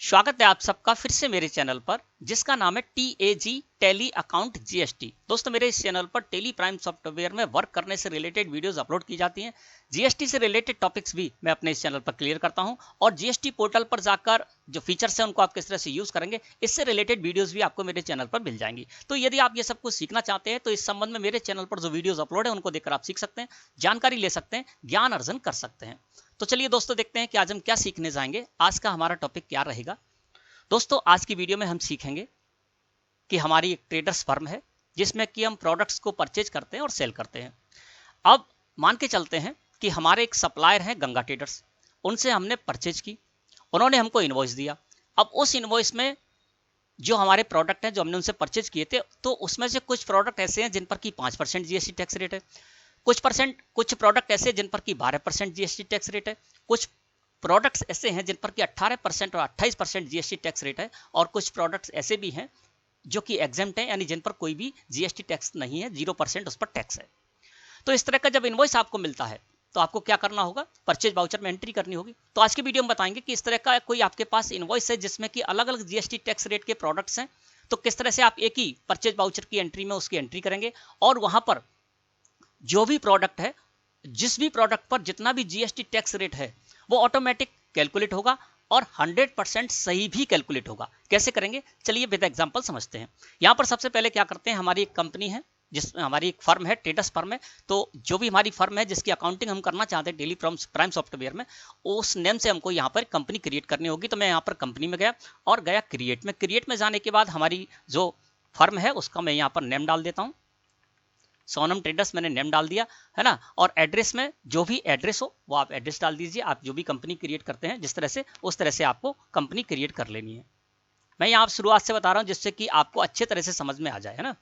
स्वागत है आप सबका फिर से मेरे चैनल पर जिसका नाम है TAG टैली अकाउंट GST। दोस्तों मेरे इस चैनल पर टेली प्राइम सॉफ्टवेयर में वर्क करने से रिलेटेड वीडियोस अपलोड की जाती हैं। GST से रिलेटेड टॉपिक्स भी मैं अपने इस चैनल पर क्लियर करता हूं और GST पोर्टल पर जाकर जो फीचर्स हैं उनको आप किस तरह से यूज करेंगे इससे रिलेटेड वीडियोस भी आपको मेरे चैनल पर मिल जाएंगी। तो यदि आप ये सब कुछ सीखना चाहते हैं तो इस संबंध में मेरे चैनल पर जो वीडियोज अपलोड है उनको देखकर आप सीख सकते हैं, जानकारी ले सकते हैं, ज्ञान अर्जन कर सकते हैं। तो चलिए दोस्तों देखते हैं कि आज हम क्या सीखने जाएंगे। आज का हमारा टॉपिक क्या रहेगा। दोस्तों आज की वीडियो में हम सीखेंगे कि हमारी एक ट्रेडर्स फर्म है जिसमें कि हम प्रोडक्ट्स को परचेज करते हैं और सेल करते हैं। अब मान के चलते हैं कि हमारे एक सप्लायर हैं गंगा ट्रेडर्स, उनसे हमने परचेज की, उन्होंने हमको इनवॉइस दिया। अब उस इनवॉइस में जो हमारे प्रोडक्ट हैं जो हमने उनसे परचेज किए थे, तो उसमें से कुछ प्रोडक्ट ऐसे हैं जिन पर कि 5% GST टैक्स रेट है, कुछ प्रोडक्ट ऐसे जिन पर कि 12% GST टैक्स रेट है, कुछ प्रोडक्ट्स ऐसे हैं जिन पर कि 18% और 28% GST टैक्स रेट है, और कुछ प्रोडक्ट्स ऐसे भी हैं जो कि एग्जेम्प्ट हैं, यानी जिन पर कोई भी GST टैक्स नहीं है, 0% उस पर टैक्स है। तो इस तरह का जब इनवॉइस आपको मिलता है तो आपको क्या करना होगा, परचेज वाउचर में एंट्री करनी होगी। तो आज की वीडियो में बताएंगे कि इस तरह का कोई आपके पास इनवॉइस है जिसमें कि अलग अलग GST टैक्स रेट के प्रोडक्ट्स हैं, तो किस तरह से आप एक ही परचेज वाउचर की एंट्री में उसकी एंट्री करेंगे और वहां पर जो भी प्रोडक्ट है, जिस भी प्रोडक्ट पर जितना भी GST टैक्स रेट है वो ऑटोमेटिक कैलकुलेट होगा और 100% सही भी कैलकुलेट होगा। कैसे करेंगे, चलिए विद एग्जांपल समझते हैं। यहाँ पर सबसे पहले क्या करते हैं, हमारी एक कंपनी है, हमारी एक फर्म है, ट्रेडर्स फर्म है। तो जो भी हमारी फर्म है जिसकी अकाउंटिंग हम करना चाहते हैं टेली प्राइम सॉफ्टवेयर में, उस नेम से हमको यहाँ पर कंपनी क्रिएट करनी होगी। तो मैं यहाँ पर कंपनी में गया और गया क्रिएट में जाने के बाद हमारी जो फर्म है उसका मैं यहाँ पर नेम डाल देता हूँ, सोनम ट्रेडर्स मैंने नेम डाल दिया है ना। और एड्रेस में जो भी एड्रेस हो वो आप एड्रेस डाल दीजिए। आप जो भी कंपनी क्रिएट करते हैं जिस तरह से, उस तरह से आपको कंपनी क्रिएट कर लेनी है। मैं यहाँ शुरुआत से बता रहा हूँ जिससे कि आपको अच्छे तरह से समझ में आ जाए, है ना।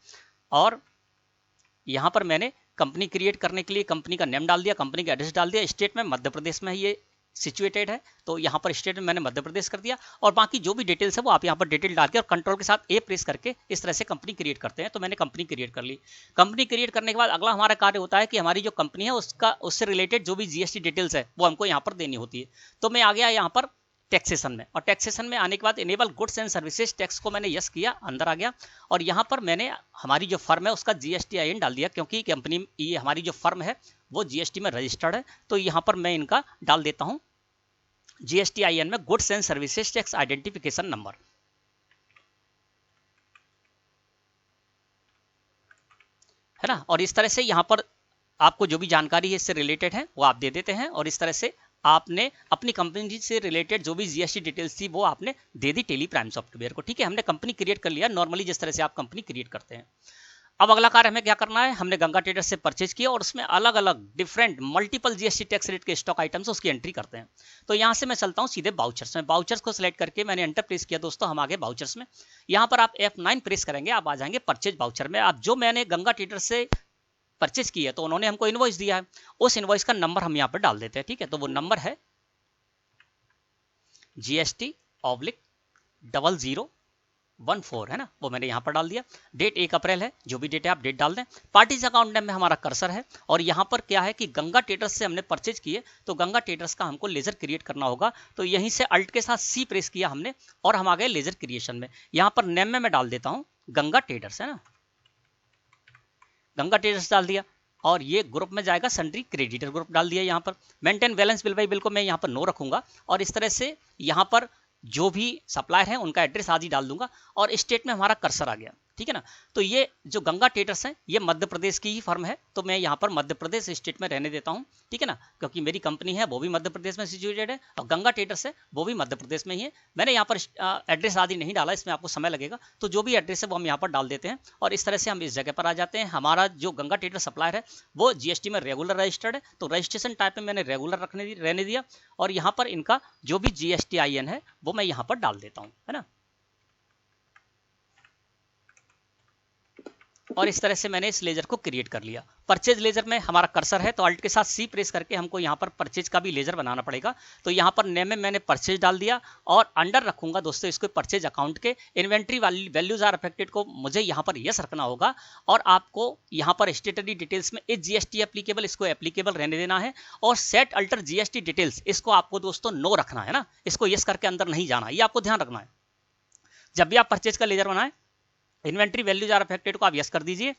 और यहाँ पर मैंने कंपनी क्रिएट करने के लिए कंपनी का नेम डाल दिया, कंपनी का एड्रेस डाल दिया। स्टेट में मध्य प्रदेश में ये सिचुएटेड है, तो यहाँ पर स्टेट में मैंने मध्य प्रदेश कर दिया। और बाकी जो भी डिटेल्स है वो आप यहाँ पर डिटेल डाल के और कंट्रोल के साथ A प्रेस करके इस तरह से कंपनी क्रिएट करते हैं। तो मैंने कंपनी क्रिएट कर ली। कंपनी क्रिएट करने के बाद अगला हमारा कार्य होता है कि हमारी जो कंपनी है उससे रिलेटेड जो भी GST डिटेल्स है वो हमको यहाँ पर देनी होती है। तो मैं आ गया यहाँ पर टैक्सेशन में, और टैक्सेशन में आने के बाद enable goods and services tax को मैंने यस किया, अंदर आ गया। और यहाँ पर मैंने हमारी जो फर्म है उसका GSTIN डाल दिया, क्योंकि कंपनी ये हमारी जो फर्म है वो GST में रजिस्टर्ड है। तो यहाँ पर मैं इनका डाल देता हूँ GSTIN में goods and services tax identification number, है ना। और इस तरह से यहाँ पर आपको जो भी जानकारी है इससे रिलेटेड है वो आप दे देते हैं, और इस तरह से आपने अपनी कंपनी से रिलेटेड जो भी GST डिटेल्स थी वो आपने दे दी टेली प्राइम सॉफ्टवेयर को। ठीक है, हमने कंपनी क्रिएट कर लिया नॉर्मली जिस तरह से आप कंपनी क्रिएट करते हैं। अब अगला कार्य हमें क्या करना है, हमने गंगा ट्रेडर्स से परचेज किया और उसमें अलग अलग different multiple GST tax rate के स्टॉक आइटम्स उसकी एंट्री करते हैं। तो यहाँ से मैं चलता हूँ सीधे बाउचर्स में। बाउचर्स को सिलेक्ट करके मैंने एंटर प्रेस किया। दोस्तों हम आगे बाउचर्स में, यहाँ पर आप F9 प्रेस करेंगे, आप आ जाएंगे परचेज बाउचर में। आप जो मैंने गंगा ट्रेडर्स से परचेज किया है तो उन्होंने हमको इनवॉइस दिया है, उस इनवॉइस का नंबर हम यहाँ पर डाल देते हैं। ठीक है, तो वो नंबर है GST/0014, है ना, वो मैंने यहाँ पर डाल दिया। डेट 1 अप्रैल है, जो भी डेट है आप डेट डाल दें। पार्टीज अकाउंट नेम में हमारा कर्सर है, और यहाँ पर क्या है कि गंगा ट्रेडर्स से हमने परचेज किए तो गंगा ट्रेडर्स का हमको लेजर क्रिएट करना होगा। तो यहीं से अल्ट के साथ C प्रेस किया हमने और हम आ गए लेजर क्रिएशन में। यहाँ पर नेम में मैं डाल देता हूँ गंगा ट्रेडर्स, है ना, गंगा ट्रेडर्स डाल दिया। और ये ग्रुप में जाएगा सन्ड्री क्रेडिटर ग्रुप डाल दिया। यहाँ पर maintain balance bill by bill को मैं यहाँ पर नो रखूंगा, और इस तरह से यहाँ पर जो भी सप्लायर है उनका एड्रेस आदि डाल दूंगा, और स्टेट में हमारा कर्सर आ गया। ठीक है ना। तो ये जो गंगा ट्रेडर्स है ये मध्य प्रदेश की ही फर्म है, तो मैं यहाँ पर मध्य प्रदेश स्टेट में रहने देता हूँ। ठीक है ना, क्योंकि मेरी कंपनी है वो भी मध्य प्रदेश में सिचुएटेड है और गंगा ट्रेडर्स है वो भी मध्य प्रदेश में ही है। मैंने यहाँ पर एड्रेस आदि नहीं डाला, इसमें आपको समय लगेगा। तो जो भी एड्रेस है वो हम यहाँ पर डाल देते हैं, और इस तरह से हम इस जगह पर आ जाते हैं। हमारा जो गंगा ट्रेडर सप्लायर है वो GST में रेगुलर रजिस्टर्ड है, तो रजिस्ट्रेशन टाइप में मैंने रेगुलर रहने दिया। और यहाँ पर इनका जो भी GSTIN है वो मैं यहाँ पर डाल देता हूँ, है ना। और इस तरह से मैंने इस लेजर को क्रिएट कर लिया। परचेज लेजर में हमारा कर्सर है तो अल्ट के साथ सी प्रेस करके हमको यहाँ पर परचेज का भी लेजर बनाना पड़ेगा। तो यहाँ पर नेम में मैंने परचेज डाल दिया और अंडर रखूंगा दोस्तों इसको परचेज अकाउंट के। इन्वेंट्री वैल्यूज आर अफेक्टेड को मुझे यहाँ पर यस रखना होगा और आपको यहाँ पर स्टेटरी डिटेल्स में इस जीएसटी एप्लीकेबल इसको एप्लीकेबल रहने देना है और सेट अल्टर जीएसटी डिटेल्स इसको आपको दोस्तों नो रखना है ना, इसको यस करके अंदर नहीं जाना, ये आपको ध्यान रखना है। जब भी आप परचेज का लेजर बनाएं इन्वेंट्री वैल्यूज आर अफेक्टेड को आप यस कर दीजिए,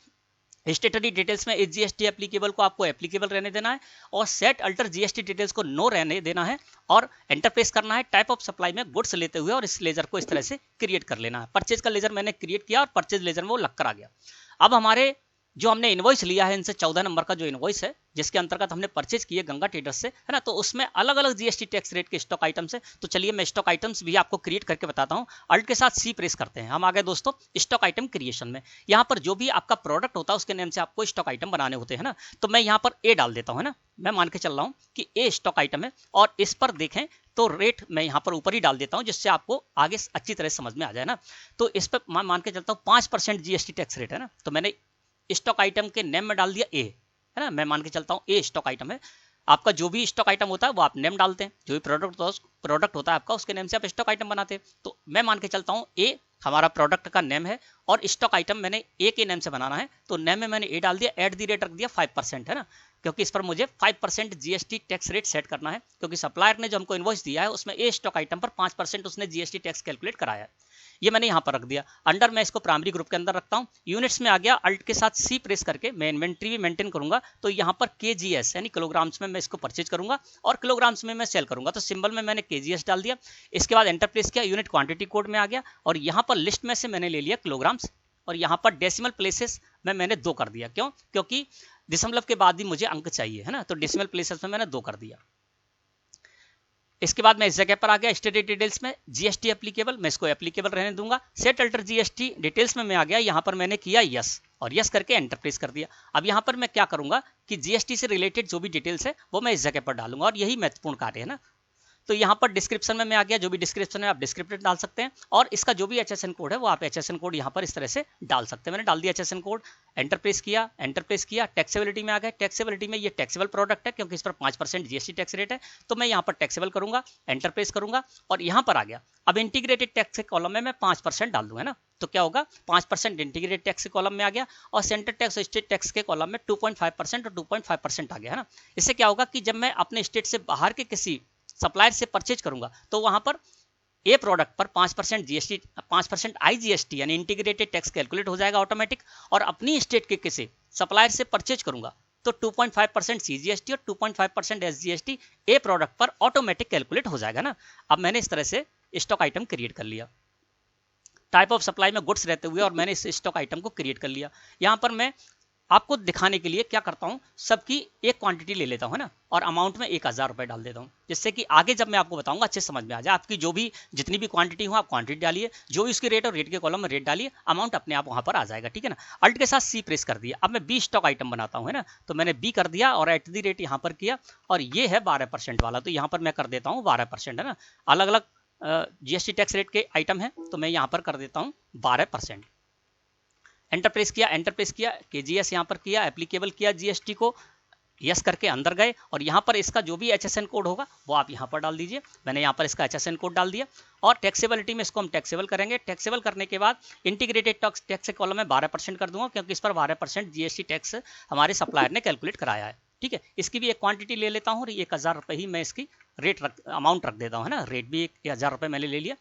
स्टेटरी डिटेल्स में इस जीएसटी एप्लीकेबल को आपको एप्लीकेबल रहने देना है और सेट अल्टर जीएसटी डिटेल्स को नो रहने देना है और एंटर प्रेस करना है। टाइप ऑफ सप्लाई में गुड्स लेते हुए और इस लेजर को इस तरह से क्रिएट कर लेना है। परचेज का लेजर मैंने क्रिएट किया और परचेज लेजर में वो लग कर आ गया। अब हमारे जो हमने इनवॉइस लिया है इनसे 14 नंबर का जो इनवॉइस है जिसके अंतर्गत हमने परचेज किए गंगा ट्रेडर्स से, है ना, तो उसमें अलग अलग जीएसटी टैक्स रेट के स्टॉक आइटम्स है। तो चलिए मैं स्टॉक आइटम्स भी आपको क्रिएट करके बताता हूं। अल्ट के साथ सी प्रेस करते हैं, हम आ गए दोस्तों स्टॉक आइटम क्रिएशन में। यहां पर जो भी आपका प्रोडक्ट होता है उसके नेम से आपको स्टॉक आइटम बनाने होते हैं ना, तो मैं यहां पर ए डाल देता हूं, है ना। मैं मान के चल रहा हूं कि ए स्टॉक आइटम है और इस पर देखें तो रेट मैं यहाँ पर ऊपर ही डाल देता हूँ जिससे आपको आगे अच्छी तरह समझ में आ जाए ना। तो इस पर मैं मान के चलता हूँ 5% जीएसटी टैक्स रेट है ना, तो मैंने स्टॉक आइटम के नेम में डाल दिया ए, है ना। मैं मान के चलता हूँ ए स्टॉक आइटम है। आपका जो भी स्टॉक आइटम होता है वो आप नेम डालते हैं, जो भी प्रोडक्ट होता है आपका उसके नेम से आप स्टॉक आइटम बनाते हैं। तो मैं मान के चलता हूँ ए हमारा प्रोडक्ट का नेम है और स्टॉक आइटम मैंने ए के नेम से बनाना है, तो नेम में मैंने ए डाल दिया, एट दी रेट रख दिया 5%, है ना, क्योंकि इस पर मुझे 5% जीएसटी टैक्स रेट सेट करना है, क्योंकि सप्लायर ने जो हमको इनवॉइस दिया है उसमें ए स्टॉक आइटम पर 5% उसने जीएसटी टैक्स कैलकुलेट कराया है। ये मैंने यहाँ पर रख दिया। अंडर मैं इसको प्राइमरी ग्रुप के अंदर रखता हूँ। यूनिट्स में आ गया, अल्ट के साथ सी प्रेस करके मैं इन्वेंट्री भी मेंटेन करूंगा, तो यहाँ पर केजीएस यानी किलोग्राम्स में मैं इसको परचेज करूंगा और किलोग्राम्स में मैं सेल करूंगा, तो सिंबल में मैंने केजीएस डाल दिया। इसके बाद एंटर प्रेस किया, यूनिट क्वांटिटी कोड में आ गया और यहाँ पर लिस्ट में से मैंने ले लिया किलोग्राम्स और यहाँ पर डेसिमल प्लेसेस में मैंने 2 कर दिया। क्यों? क्योंकि दशमलव के बाद भी मुझे अंक चाहिए, है ना, तो डेसिमल प्लेसेस में मैंने 2 कर दिया। इसके बाद मैं इस जगह पर आ गया स्टेटरी डिटेल्स में जीएसटी एप्लीकेबल, मैं इसको एप्लीकेबल रहने दूंगा। सेट अल्टर जीएसटी डिटेल्स में मैं आ गया, यहाँ पर मैंने किया यस और यस करके एंटर प्रेस कर दिया। अब यहाँ पर मैं क्या करूंगा कि जीएसटी से रिलेटेड जो भी डिटेल्स है वो मैं इस जगह पर डालूंगा और यही महत्वपूर्ण कार्य है ना। तो यहाँ पर डिस्क्रिप्शन में मैं आ गया, जो भी डिस्क्रिप्शन है आप डिस्क्रिप्टिव डाल सकते हैं और इसका जो भी एचएसएन कोड है वो आप एचएसएन कोड यहाँ पर इस तरह से डाल सकते हैं। मैंने डाल दिया एचएसएन कोड, एंटर प्रेस किया, टैक्सेबिलिटी में आ गए। टैक्सेबिलिटी में ये टैक्सेबल प्रोडक्ट है क्योंकि इस पर 5% जीएसटी टैक्स रेट है, तो मैं यहाँ पर टैक्सेबल करूंगा, एंटर प्रेस करूंगा और यहाँ पर आ गया। अब इंटीग्रेटेड टैक्स के कॉलम में मैं 5% डाल दूंगा ना, तो क्या होगा 5% इंटीग्रेटेड टैक्स के कॉलम में आ गया और सेंटर टैक्स और स्टेट टैक्स के कॉलम में 2.5% और 2.5% आ गया, है ना। इससे क्या होगा कि जब मैं अपने स्टेट से बाहर के किसी सप्लायर से परचेज करूंगा तो वहां पर ए प्रोडक्ट पर 5% जीएसटी 5% आईजीएसटी यानी इंटीग्रेटेड टैक्स कैलकुलेट हो जाएगा ऑटोमेटिक, और अपनी स्टेट के किसी सप्लायर से परचेज करूंगा तो 2.5% सीजीएसटी और 2.5% एसजीएसटी ए प्रोडक्ट पर ऑटोमेटिक कैलकुलेट हो जाएगा ना। अब मैंने इस तरह से स्टॉक आइटम क्रिएट कर लिया। टाइप ऑफ सप्लाई में गुड्स रहते हुए और मैंने इस स्टॉक आइटम को क्रिएट कर लिया। यहाँ पर मैं आपको दिखाने के लिए क्या करता हूं, सबकी एक क्वांटिटी ले लेता हूं, है ना, और अमाउंट में 1000 रुपए डाल देता हूं, जिससे कि आगे जब मैं आपको बताऊंगा अच्छे समझ में आ जाए। आपकी जो भी जितनी भी क्वांटिटी हो आप क्वांटिटी डालिए, जो भी उसकी रेट और रेट के कॉलम में रेट डालिए, अमाउंट अपने आप वहां पर आ जाएगा, ठीक है ना। अल्ट के साथ सी प्रेस कर दिया। अब मैं बी स्टॉक आइटम बनाता हूं, है ना, तो मैंने बी कर दिया और एट दी रेट यहाँ पर किया और ये है 12% वाला, तो यहाँ पर मैं कर देता हूँ 12%, है ना। अलग अलग जीएसटी टैक्स रेट के आइटम है तो मैं यहाँ पर कर देता हूँ 12%। एंटर प्रेस किया, केजीएस यहाँ पर किया, एप्लीकेबल किया जीएसटी को, यस करके अंदर गए और यहाँ पर इसका जो भी एचएसएन कोड होगा वो आप यहाँ पर डाल दीजिए। मैंने यहाँ पर इसका एचएसएन कोड डाल दिया और टैक्सेबिलिटी में इसको हम टैक्सेबल करेंगे। टैक्सेबल करने के बाद इंटीग्रेटेड टैक्स के कॉलम में 12% कर दूंगा क्योंकि इस पर 12% जीएसटी टैक्स हमारे सप्लायर ने कैलकुलेट कराया है, ठीक है। इसकी भी एक क्वांटिटी ले लेता हूँ और 1000 रुपये ही मैं इसकी अमाउंट रख देता हूँ, है ना। रेट भी 1000 रुपये मैंने ले लिया।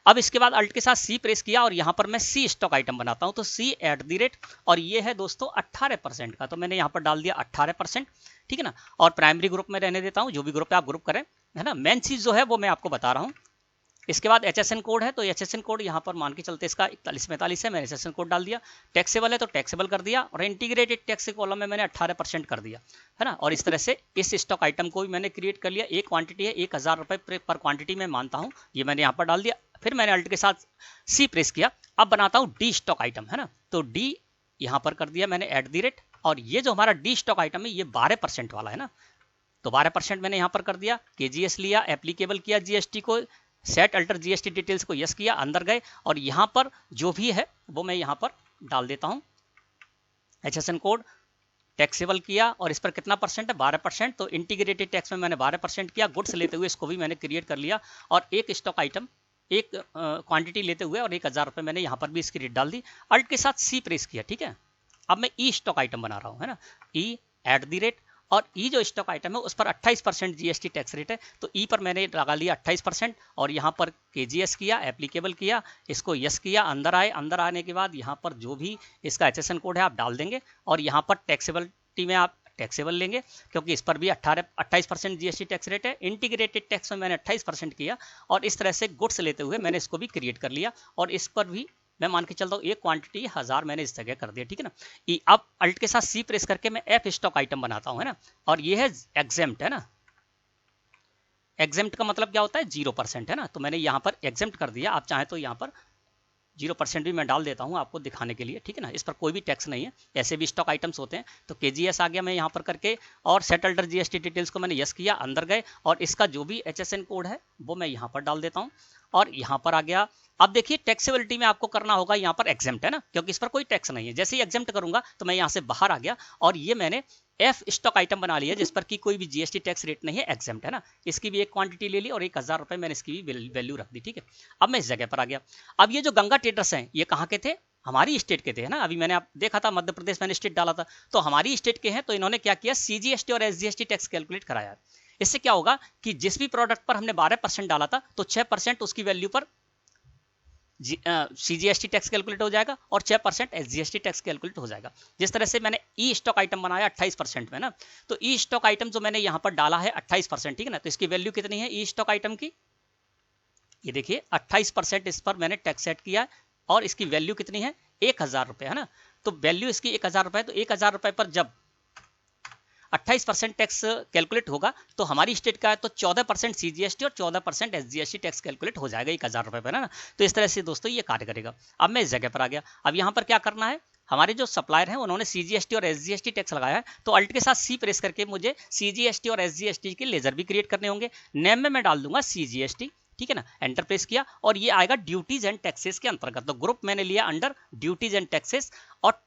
अब इसके बाद अल्ट के साथ सी प्रेस किया और यहाँ पर मैं सी स्टॉक आइटम बनाता हूँ, तो सी एट दी रेट और ये है दोस्तों 18% का, तो मैंने यहाँ पर डाल दिया 18%, ठीक है ना। और प्राइमरी ग्रुप में रहने देता हूँ, जो भी ग्रुप है आप ग्रुप करें, है ना। मेन चीज जो है वो मैं आपको बता रहा हूँ। इसके बाद एचएसएन कोड है, तो एचएसएन कोड यहाँ पर मान के चलते इसका 4145 है, मैंने एचएसएन कोड डाल दिया। टैक्सेबल है तो टैक्सेबल कर दिया और इंटीग्रेटेड टैक्स के कॉलम में मैंने 18% कर दिया, है ना। और इस तरह से इस स्टॉक आइटम को भी मैंने क्रिएट कर लिया। एक क्वांटिटी है 1000 रुपये पर क्वांटिटी में मानता हूँ, ये मैंने यहाँ पर डाल दिया। फिर मैंने अल्ट के साथ सी प्रेस किया। अब बनाता हूँ डी स्टॉक आइटम, है ना, तो डी यहाँ पर कर दिया मैंने एट दी रेट और ये जो हमारा डी स्टॉक आइटम है ये 12% वाला है ना, तो 12% मैंने यहाँ पर कर दिया। केजीएस लिया, एप्लीकेबल किया जीएसटी को, सेट अल्टर जीएसटी डिटेल्स को यस किया, अंदर गए और यहाँ पर जो भी है वो मैं यहाँ पर डाल देता हूँ HSN कोड टैक्सेबल किया और इस पर कितना परसेंट है 12%, तो इंटीग्रेटेड टैक्स में मैंने 12% किया। गुड्स लेते हुए इसको भी मैंने क्रिएट कर लिया और एक स्टॉक आइटम एक क्वांटिटी लेते हुए और 1000 रुपये मैंने यहाँ पर भी इसकी रेट डाल दी। अल्ट के साथ सी प्रेस किया, ठीक है। अब मैं ई स्टॉक आइटम बना रहा हूँ, है ना, ई @ और ई जो स्टॉक आइटम है उस पर 28% जीएसटी टैक्स रेट है, तो ई पर मैंने लगा लिया 28% और यहाँ पर केजीएस किया, एप्लीकेबल किया, इसको यस किया, अंदर आए। अंदर आने के बाद यहाँ पर जो भी इसका HSN कोड है आप डाल देंगे और यहाँ पर टैक्सेबिलिटी में आप टैक्सेबल लेंगे क्योंकि इस पर भी 28% जीएसटी टैक्स रेट है। इंटीग्रेटेड टैक्स में मैंने 28% किया और इस तरह से गुड्स लेते हुए मैंने इसको भी क्रिएट कर लिया और इस पर भी मैं मान के चलता हूँ एक क्वांटिटी 1000 मैंने इस जगह कर दिया, ठीक है ना। अब अल्ट के साथ सी प्रेस करके मैं एफ स्टॉक आइटम बनाता हूँ, है ना, और ये है एग्जेम्प्ट, है ना। एग्जेम्प्ट का मतलब क्या होता है 0%, है ना, तो मैंने यहाँ पर एग्जेम्प्ट कर दिया। आप चाहें तो यहाँ पर 0% भी मैं डाल देता हूँ आपको दिखाने के लिए, ठीक है ना। इस पर कोई भी टैक्स नहीं है, ऐसे भी स्टॉक आइटम्स होते हैं। तो केजीएस आ गया मैं यहाँ पर करके और सेटल्डर जीएसटी डिटेल्स को मैंने यस किया, अंदर गए और इसका जो भी HSN कोड है वो मैं यहाँ पर डाल देता हूँ और यहाँ पर आ गया। अब देखिए टैक्सेबिलिटी में आपको करना होगा यहाँ पर एग्जेम्प्ट, है ना, क्योंकि इस पर कोई टैक्स नहीं है। जैसे ही एग्जेम्प्ट करूंगा तो मैं यहाँ से बाहर आ गया और ये मैंने एफ स्टॉक आइटम बना लिया जिस पर की कोई भी जीएसटी टैक्स रेट नहीं है, एग्जेम्प्ट, है ना। इसकी भी एक क्वांटिटी ले ली और 1000 रुपये मैंने इसकी भी वैल्यू रख दी, ठीक है। अब मैं इस जगह पर आ गया। अब ये जो गंगा ट्रेडर्स हैं ये कहाँ के थे, हमारी स्टेट के थे, है ना। अभी मैंने आप देखा था मध्य प्रदेश मैंने स्टेट डाला था, तो हमारी स्टेट के हैं। तो इन्होंने क्या किया, सीजीएसटी और एसजीएसटी टैक्स कैलकुलेट कराया। इससे क्या होगा कि जिस भी प्रोडक्ट पर हमने 12% डाला था तो 6% उसकी वैल्यू पर सीजीएसटी टैक्स कैलकुलेट हो जाएगा और 6% एसजीएसटी टैक्स कैलकुलेट हो जाएगा। जिस तरह से मैंने ई स्टॉक आइटम बनाया 28% में ना, तो ई स्टॉक आइटम जो मैंने यहाँ पर डाला है 28%, ठीक है ना। तो इसकी वैल्यू कितनी है ई स्टॉक आइटम की, ये देखिए 28% इस पर मैंने टैक्स सेट किया और इसकी वैल्यू कितनी है 1000 रुपये, है ना। तो वैल्यू इसकी 1000 रुपये, तो 1000 रुपये पर जब 28% टैक्स कैलकुलेट होगा तो हमारी स्टेट का है तो 14% सीजीएसटी और 14% एसजीएसटी टैक्स कैलकुलेट हो जाएगा 1000 रुपये पर, है ना। तो इस तरह से दोस्तों ये कार्य करेगा। अब मैं इस जगह पर आ गया। अब यहाँ पर क्या करना है, हमारे जो सप्लायर हैं उन्होंने सीजीएसटी और एसजीएसटी टैक्स लगाया है, तो अल्ट के साथ सी प्रेस करके मुझे सीजीएसटी और एसजीएसटी के लेजर भी क्रिएट करने होंगे। नेम में मैं डाल दूंगा सीजीएसटी, ठीक है ना। एंटर प्रेस किया और ये आएगा ड्यूटीज एंड टैक्सेस के अंतर्गत। तो ग्रुप मैंने लिया अंडर ड्यूटीज एंड टैक्सेस और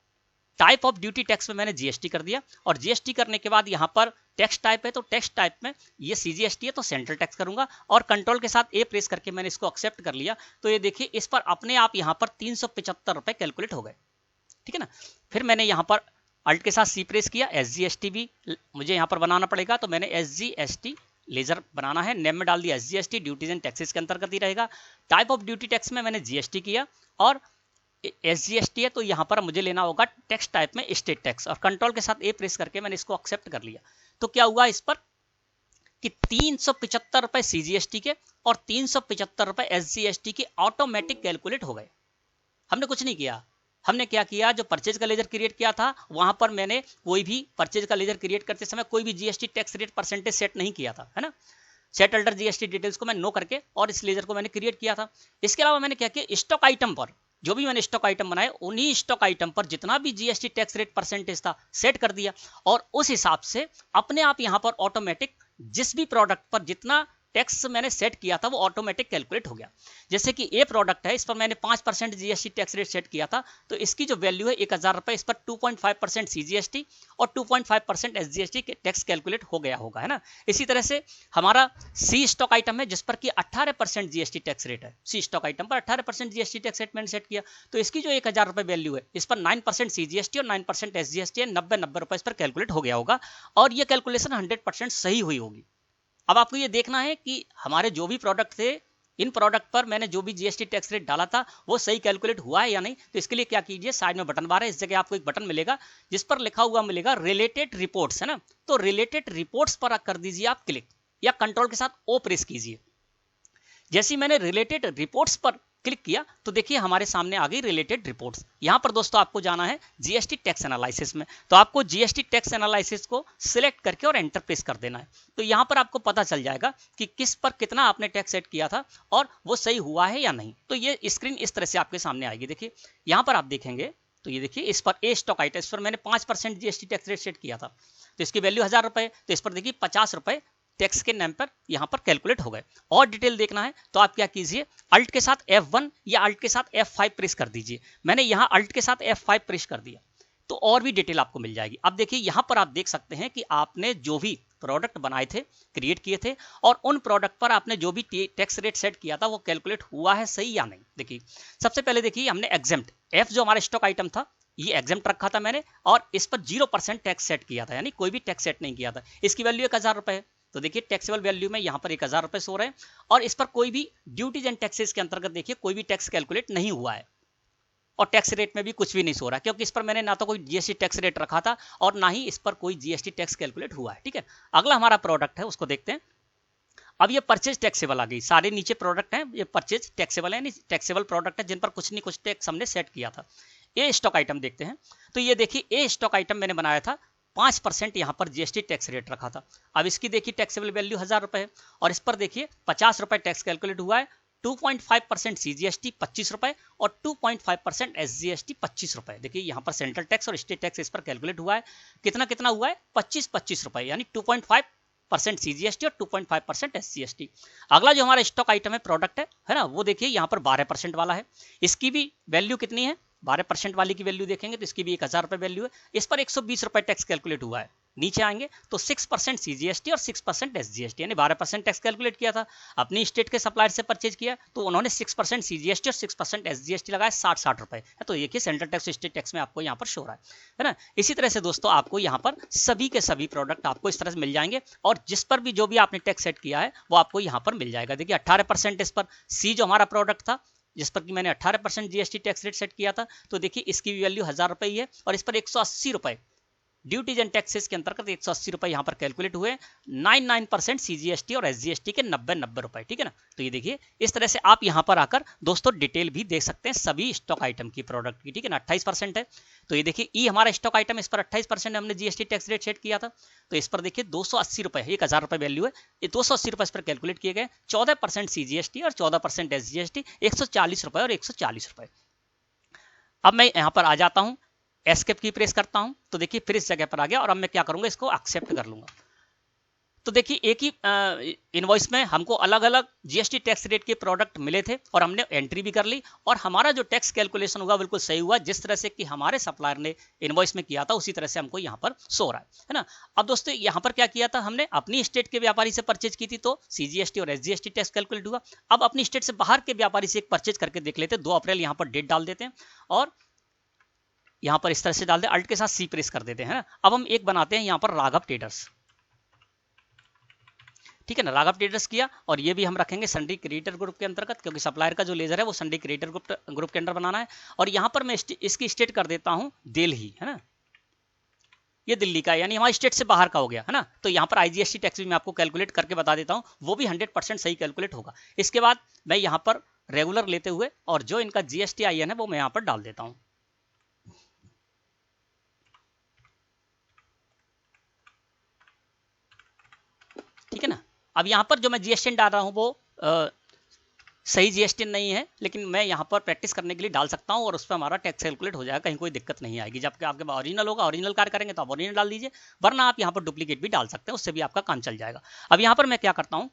टाइप ऑफ ड्यूटी टैक्स में मैंने जीएसटी कर दिया और जीएसटी करने के बाद यहाँ पर टैक्स टाइप है तो टैक्स टाइप में ये सीजीएसटी है तो सेंट्रल टैक्स करूंगा और कंट्रोल के साथ ए प्रेस करके मैंने इसको एक्सेप्ट कर लिया। तो ये देखिए इस पर अपने आप यहाँ पर 375 रुपए कैलकुलेट हो गए, ठीक है ना। फिर मैंने यहाँ पर अल्ट के साथ सी प्रेस किया, एसजीएसटी भी मुझे यहाँ पर बनाना पड़ेगा तो मैंने एसजीएसटी लेजर बनाना है। नेम में डाल दिया एसजीएसटी, ड्यूटीज एंड टैक्सेस के अंतर्गत ही रहेगा। टाइप ऑफ ड्यूटी टैक्स में मैंने जीएसटी किया और एसजीएसटी है तो यहाँ पर मुझे लेना होगा टैक्स टाइप में स्टेट टैक्स और कंट्रोल के साथ ए प्रेस करके मैंने इसको एक्सेप्ट कर लिया। तो क्या हुआ इस पर कि 375 रुपए सीजीएसटी के और 375 रुपए एसजीएसटी के ऑटोमेटिक कैलकुलेट हो गए। हमने कुछ नहीं किया। हमने क्या किया, जो परचेज का लेजर क्रिएट किया था वहां पर मैंने कोई भी परचेज का लेजर क्रिएट करते समय कोई भी GST tax rate percentage set नहीं किया था, है ना। सेट अल्टर जीएसटी डिटेल्स को मैं नो करके और इस लेजर को मैंने क्रिएट किया था। इसके अलावा मैंने क्या किया, स्टॉक आइटम पर जो भी मैंने स्टॉक आइटम बनाए उन्हीं स्टॉक आइटम पर जितना भी जीएसटी टैक्स रेट परसेंटेज था सेट कर दिया और उस हिसाब से अपने आप यहां पर ऑटोमेटिक जिस भी प्रोडक्ट पर जितना टैक्स मैंने सेट किया था वो ऑटोमेटिक कैलकुलेट हो गया। जैसे कि ए प्रोडक्ट है इस पर मैंने 5% जीएसटी टैक्स रेट सेट किया था तो इसकी जो वैल्यू है 1000 रुपए, इस पर 2.5% सीजीएसटी और 2.5% एसजीएसटी टैक्स कैलकुलेट हो गया होगा, है ना। इसी तरह से हमारा सी स्टॉक आइटम है जिस पर कि 18% जीएसटी टैक्स रेट है। सी स्टॉक आइटम पर 18% जीएसटी टैक्स रेट मैंने सेट किया तो इसकी जो 1000 रुपए वैल्यू है इस पर 9% सीजीएसटी और 9% एसजीएसटी है, 90 रुपए इस पर कैलकुलेट हो गया होगा और ये कैलकुलेशन 100% सही हुई होगी। अब आपको ये देखना है कि हमारे जो भी प्रोडक्ट थे इन प्रोडक्ट पर मैंने जो भी जीएसटी टैक्स रेट डाला था वो सही कैलकुलेट हुआ है या नहीं। तो इसके लिए क्या कीजिए, साइड में बटन बार है, इस जगह आपको एक बटन मिलेगा जिस पर लिखा हुआ मिलेगा रिलेटेड रिपोर्ट्स, है ना। तो रिलेटेड रिपोर्ट्स पर कर दीजिए आप क्लिक या कंट्रोल के साथ ओ प्रेस कीजिए। जैसे ही मैंने रिलेटेड रिपोर्ट्स पर क्लिक किया तो देखिए हमारे सामने आ गई रिलेटेड रिपोर्ट्स। यहां पर दोस्तों आपको जाना है जीएसटी टैक्स एनालिसिस में, तो आपको जीएसटी टैक्स एनालिसिस को सिलेक्ट करके और एंटर प्रेस कर देना है। तो यहां पर आपको पता चल जाएगा कि किस पर कितना आपने टैक्स सेट किया था और वो सही हुआ है या नहीं। तो ये स्क्रीन इस तरह से आपके सामने आएगी। देखिए यहां पर आप देखेंगे तो ये देखिए इस पर ए स्टॉक आइटम इस पर मैंने 5% जीएसटी टैक्स रेट सेट किया था तो इसकी वैल्यू 1000 रुपए, तो इस पर देखिए 50 रुपए टैक्स के नाम पर यहां पर कैलकुलेट हो गए। और डिटेल देखना है तो आप क्या कीजिए, अल्ट के साथ F1 या अल्ट के साथ F5 प्रेस कर दीजिए। मैंने यहां अल्ट के साथ F5 प्रेस कर दिया। तो और भी डिटेल आपको मिल जाएगी। अब देखिए यहाँ पर आप देख सकते हैं कि आपने जो भी प्रोडक्ट बनाए थे, क्रिएट किए थे, और उन प्रोडक्ट पर आपने जो भी टैक्स रेट सेट किया था वो कैलकुलेट हुआ है सही या नहीं। देखिए सबसे पहले देखिए हमने एग्जेम्प्ट एफ जो हमारा स्टॉक आइटम था ये एग्जेम्प्ट रखा था मैंने, और इस पर 0% टैक्स सेट किया था, यानी कोई भी टैक्स सेट नहीं किया था। इसकी वैल्यू 1000 रुपए है, तो देखिए टैक्सेबल वैल्यू में यहाँ पर 1000 रुपए सो रहे हैं, और इस पर कोई भी ड्यूटीज एंड टैक्सेस के अंतर्गत देखिए कोई भी टैक्स कैलकुलेट नहीं हुआ है, और टैक्स रेट में भी कुछ भी नहीं सो रहा, क्योंकि इस पर मैंने ना तो कोई जीएसटी टैक्स रेट रखा था और ना ही इस पर कोई जीएसटी टैक्स कैलकुलेट हुआ है। ठीक है, अगला हमारा प्रोडक्ट है उसको देखते हैं। अब ये परचेज टैक्सेबल आ गई, सारे नीचे प्रोडक्ट हैं ये परचेज टैक्सेबल है, यानी टैक्सेबल प्रोडक्ट है जिन पर कुछ नहीं कुछ टैक्स हमने सेट किया था। ए स्टॉक आइटम देखते हैं, तो ये देखिए ए स्टॉक आइटम मैंने बनाया था 5% यहाँ पर जीएसटी टैक्स रेट रखा था। अब इसकी देखिए टैक्सेबल वैल्यू 1000 रुपए है, और इस पर देखिए 50 रुपए टैक्स कैलकुलेट हुआ है, 2.5% सीजीएसटी 25 रुपए और 2.5% एसजीएसटी 25 रुपए। देखिए यहाँ पर सेंट्रल टैक्स और स्टेट टैक्स इस पर कैलकुलेट हुआ है, कितना कितना हुआ है 25 रुपए, यानी 2.5% सीजीएसटी और 2.5% एसजीएसटी। अगला जो हमारा स्टॉक आइटम है प्रोडक्ट है ना, वो देखिए यहाँ पर 12% वाला है, इसकी भी वैल्यू कितनी है 12% वाली की वैल्यू देखेंगे तो इसकी भी 1000 रुपए वैल्यू है, इस पर 120 रुपए टैक्स कैलकुलेट हुआ है। नीचे आएंगे तो 6% सीजीएसटी और 6% एसजीएसटी, यानी 12% टैक्स कैलकुलेट किया था, अपनी स्टेट के सप्लायर से परचेज किया तो उन्होंने 6% सीजीएसटी और 6% एसजीएसटी लगाया 60 रुपए, तो देखिए सेंट्रल टैक्स स्टेट टैक्स में आपको यहाँ पर शो रहा है ना। इसी तरह से दोस्तों आपको यहाँ पर सभी के सभी प्रोडक्ट आपको इस तरह से मिल जाएंगे, और जिस पर भी जो भी आपने टैक्स सेट किया है वो आपको यहाँ पर मिल जाएगा। देखिए 18% इस पर सी जो हमारा प्रोडक्ट था जिस पर कि मैंने 18% जीएसटी टैक्स रेट सेट किया था, तो देखिए इसकी भी वैल्यू 1000 रुपए ही है, और इस पर 180 रुपए ड्यूटीज एंड टैक्सेस के अंतर्गत 180 रुपए यहाँ पर कैलकुलेट हुए, 99% सीजीएसटी और एसजीएसटी के 90 रुपए। ठीक है ना, तो ये देखिए इस तरह से आप यहाँ पर आकर दोस्तों डिटेल भी देख सकते हैं सभी स्टॉक आइटम की प्रोडक्ट की। ठीक है ना, 28% है, तो ये देखिए ई हमारा स्टॉक आइटम, इस पर 28% हमने जीएसटी टैक्स रेट सेट किया था, तो इस पर देखिए 280 रुपए, 1000 रुपए वैल्यू है, ये 280 रुपए इस पर कैलकुलेट किए गए, 14% सीजीएसटी और 14% एसजीएसटी, 140 रुपए और 140 रुपए। अब मैं यहाँ पर आ जाता हूँ, एस्केप की प्रेस करता हूं, तो देखिए फिर इस जगह पर आ गया, और अब मैं क्या करूंगा इसको एक्सेप्ट कर लूंगा। तो देखिए एक ही इनवॉइस में हमको अलग अलग जीएसटी टैक्स रेट के प्रोडक्ट मिले थे, और हमने एंट्री भी कर ली, और हमारा जो टैक्स कैलकुलेशन हुआ बिल्कुल सही हुआ, जिस तरह से कि हमारे सप्लायर ने इनवॉइस में किया था उसी तरह से हमको यहाँ पर सो रहा है ना। अब दोस्तों यहाँ पर क्या किया था हमने, अपनी स्टेट के व्यापारी से परचेज की थी तो सीजीएसटी और एसजीएसटी टैक्स कैलकुलेट हुआ। अब अपनी स्टेट से बाहर के व्यापारी से एक परचेज करके देख लेते, 2 अप्रैल यहाँ पर डेट डाल देते हैं, और यहां पर इस तरह से डाल दे, अल्ट के साथ सी प्रेस कर देते हैं ना। अब हम एक बनाते हैं यहां पर राघव ट्रेडर्स, ठीक है ना, राघव ट्रेडर्स किया, और ये भी हम रखेंगे सन्डी क्रिएटर ग्रुप के अंतर्गत, क्योंकि सप्लायर का जो लेजर है वो सन्डी क्रिएटर ग्रुप के अंदर बनाना है। और यहां पर मैं इसकी स्टेट कर देता हूं दिल्ली, है ना, ये दिल्ली का, यानी हमारे स्टेट से बाहर का हो गया, है ना। तो यहाँ पर आईजीएसटी टैक्स भी मैं आपको कैलकुलेट करके बता देता हूँ, वो भी 100% सही कैलकुलेट होगा। इसके बाद मैं यहाँ पर रेगुलर लेते हुए, और जो इनका जीएसटी आईएन है वो मैं यहाँ पर डाल देता हूँ। ठीक है ना, अब यहाँ पर जो मैं जीएसटी डाल रहा हूँ वो सही जीएसटी नहीं है, लेकिन मैं यहाँ पर प्रैक्टिस करने के लिए डाल सकता हूँ, और उस पर हमारा टैक्स कैलकुलेट हो जाएगा, कहीं कोई दिक्कत नहीं आएगी। जबकि आपके पास ओरिजिनल होगा, ओरिजिनल कार्य करेंगे तो आप ओरिजिनल डाल दीजिए, वरना आप यहाँ पर डुप्लीकेट भी डाल सकते हैं, उससे भी आपका काम चल जाएगा। अब यहाँ पर मैं क्या करता हूँ,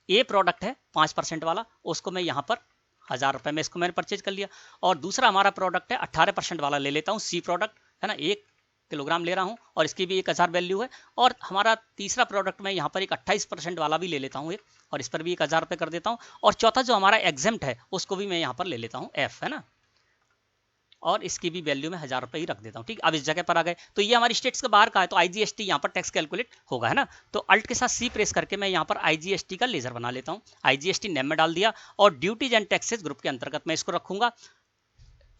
ये प्रोडक्ट है 5% वाला, उसको मैं यहाँ पर 1000 रुपये में इसको मैंने परचेज कर लिया, और दूसरा हमारा प्रोडक्ट है 18% वाला ले लेता हूँ, सी प्रोडक्ट है ना, 1 किलोग्राम ले रहा हूँ, और इसकी भी 1000 वैल्यू है। और हमारा तीसरा प्रोडक्ट मैं यहाँ पर एक 28% वाला भी ले लेता हूँ एक, और इस पर भी 1000 रुपये कर देता हूँ। और चौथा जो हमारा एग्जेम्प्ट है उसको भी मैं यहाँ पर ले लेता हूँ एफ, है ना, और इसकी भी वैल्यू में 1000 रुपये ही रख देता हूँ। ठीक, अब इस जगह पर आ गए, तो ये हमारी स्टेट्स के बाहर का है, तो आईजीएसटी यहाँ पर टैक्स कैलकुलेट होगा, है ना। तो अल्ट के साथ सी प्रेस करके मैं यहाँ पर आईजीएसटी का लेजर बना लेता हूँ, आईजीएसटी नेम में डाल दिया, और ड्यूटीज एंड टैक्सेस ग्रुप के अंतर्गत मैं इसको रखूंगा।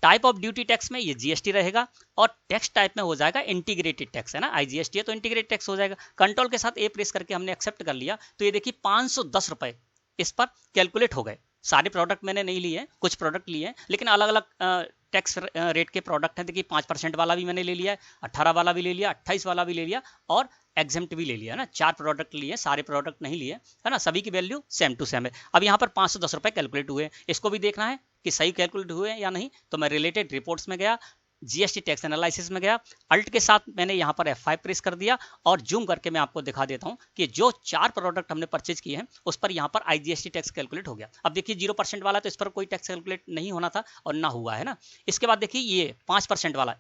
टाइप ऑफ ड्यूटी टैक्स में ये जीएसटी रहेगा, और टैक्स टाइप में हो जाएगा इंटीग्रेटेड टैक्स, है ना, आईजीएसटी है तो इंटीग्रेटेड टैक्स हो जाएगा। कंट्रोल के साथ ए प्रेस करके हमने एक्सेप्ट कर लिया, तो ये देखिए 510 रुपए इस पर कैलकुलेट हो गए। सारे प्रोडक्ट मैंने नहीं लिए, कुछ प्रोडक्ट लिए हैं, लेकिन अलग अलग टैक्स रेट के प्रोडक्ट हैं। देखिए 5% वाला भी मैंने ले लिया है, 18 वाला भी ले लिया, 28 वाला भी ले लिया, और एग्जेम्प्ट भी ले लिया, है ना। 4 प्रोडक्ट लिए, सारे प्रोडक्ट नहीं लिए, है ना, सभी की वैल्यू सेम टू सेम है। अब यहाँ पर 510 रुपए कैलकुलेट हुए, इसको भी देखना है कि सही कैलकुलेट हुए या नहीं, तो मैं रिलेटेड रिपोर्ट्स में गया, जीएसटी टैक्स एनालिसिस में गया, अल्ट के साथ मैंने यहाँ पर F5 प्रेस कर दिया, और जूम करके मैं आपको दिखा देता हूँ कि जो 4 प्रोडक्ट हमने परचेज किए हैं उस पर यहाँ पर आईजीएसटी टैक्स कैलकुलेट हो गया। अब देखिए 0% वाला तो इस पर कोई टैक्स कैलकुलेट नहीं होना था, और ना हुआ, है ना। इसके बाद देखिए ये 5% वाला,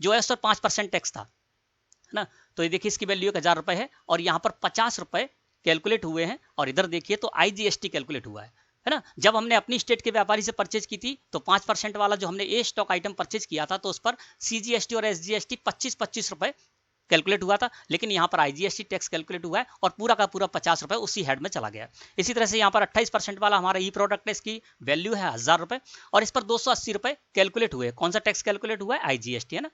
जो है उस पर 5% टैक्स था, है ना। तो ये देखिए इसकी वैल्यू 1000 रुपए है और यहाँ पर 50 रुपए कैलकुलेट हुए हैं और इधर देखिए तो IGST कैलकुलेट हुआ है ना। जब हमने अपनी स्टेट के व्यापारी से परचेज की थी तो 5% वाला जो हमने ए स्टॉक आइटम परचेज किया था तो उस पर CGST और SGST 25-25 रुपए कैलकुलेट हुआ था, लेकिन यहाँ पर IGST टैक्स कैलकुलेट हुआ है और पूरा का पूरा 50 रुपए उसी हेड में चला गया। इसी तरह से यहाँ पर 28% वाला हमारा ई प्रोडक्ट है, इसकी वैल्यू है 1000 रुपए और इस पर 280 रुपए कैलकुलेट हुए। कौन सा टैक्स कैलकुलेट हुआ है? IGST, है ना।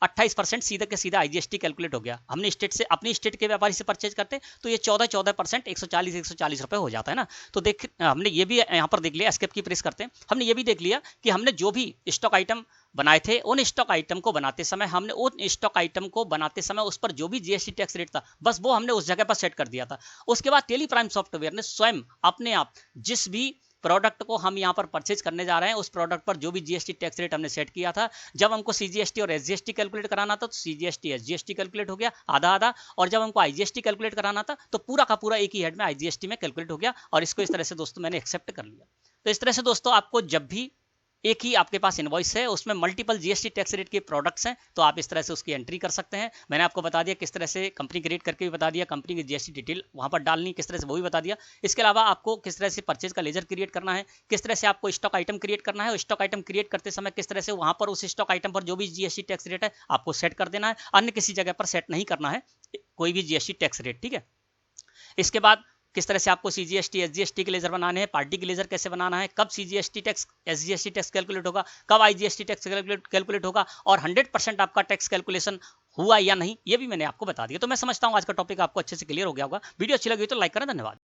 28% सीधा के सीधा IGST कैलकुलेट हो गया। हमने स्टेट से अपनी स्टेट के व्यापारी से परचेज करते तो ये 14% 140 रुपए हो जाता है ना। तो देख हमने ये भी यहाँ पर देख लिया, एस्केप की प्रेस करते हैं, हमने ये भी देख लिया कि हमने जो भी स्टॉक आइटम बनाए थे उन स्टॉक आइटम को बनाते समय उस पर जो भी GST टैक्स रेट था बस वो हमने उस जगह पर सेट कर दिया था। उसके बाद टेली प्राइम सॉफ्टवेयर ने स्वयं अपने आप जिस भी प्रोडक्ट को हम यहाँ पर परचेज करने जा रहे हैं उस प्रोडक्ट पर जो भी GST टैक्स रेट हमने सेट किया था, जब हमको CGST और SGST कैलकुलेट कराना था तो CGST SGST कैलकुलेट हो गया आधा आधा, और जब हमको IGST कैलकुलेट कराना था तो पूरा का पूरा एक ही हेड में IGST में कैलकुलेट हो गया। और इसको इस तरह से दोस्तों मैंने एक्सेप्ट कर लिया। तो इस तरह से दोस्तों आपको जब भी एक ही आपके पास इनवॉइस है उसमें मल्टीपल GST टैक्स रेट के प्रोडक्ट्स हैं तो आप इस तरह से उसकी एंट्री कर सकते हैं। मैंने आपको बता दिया किस तरह से कंपनी क्रिएट करके भी बता दिया, कंपनी की GST डिटेल वहां पर डालनी किस तरह से वो भी बता दिया। इसके अलावा आपको किस तरह से परचेज का लेजर क्रिएट करना है, किस तरह से आपको स्टॉक आइटम क्रिएट करना है और स्टॉक आइटम क्रिएट करते समय किस तरह से वहां पर उस स्टॉक आइटम पर जो भी GST टैक्स रेट है आपको सेट कर देना है, अन्य किसी जगह पर सेट नहीं करना है कोई भी GST टैक्स रेट, ठीक है। इसके बाद किस तरह से आपको CGST SGST के लेजर बनाने हैं, पार्टी के लेजर कैसे बनाना है, कब CGST tax SGST tax calculate होगा, कब IGST टैक्स कैलकुलेट होगा और 100% आपका टैक्स कैलकुलेशन हुआ या नहीं, ये भी मैंने आपको बता दिया। तो मैं समझता हूँ आज का टॉपिक आपको अच्छे से क्लियर हो गया होगा। वीडियो अच्छी लगी तो लाइक करें। धन्यवाद।